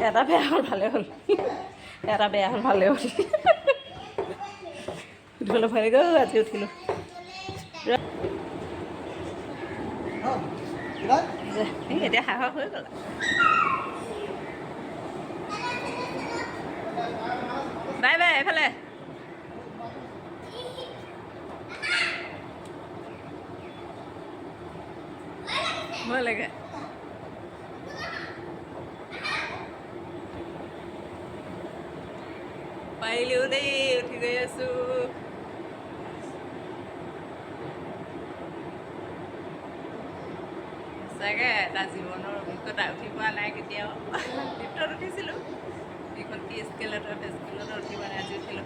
এটা বেয়া হ'ল ভালে হ'ল এটা বেয়া হ'ল ভালে হ'ল উঠিবলৈ ভয় লাগে আজি উঠিলোঁ এতিয়া সাহস হৈ গ'ল বাই বাই এফালে ভয় লাগে পাৰিলেও দেই উঠি গৈ আছোঁ সঁচাকৈ এটা জীৱনৰ অভিজ্ঞতা উঠি পোৱা নাই কেতিয়াও লিফ্টত উঠিছিলোঁ এইখন কি এস্কেলেটৰ উঠি পোৱা নাই আজি উঠিলোঁ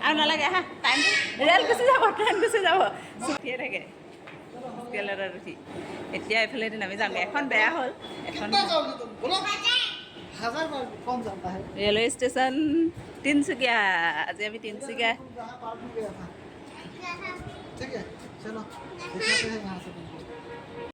আৰু নালাগে আহা টাইমটো ৰেল গুচি যাব ট্ৰেইন গুচি যাব চুটিয়ে থাকে এস্কেলেটৰত উঠি এতিয়া এইফালেদি নামি যামগৈ এখন বেয়া হ'ল এখন ৰেলৱে ষ্টেচন তিনচুকীয়া আজি আমি তিনচুকীয়া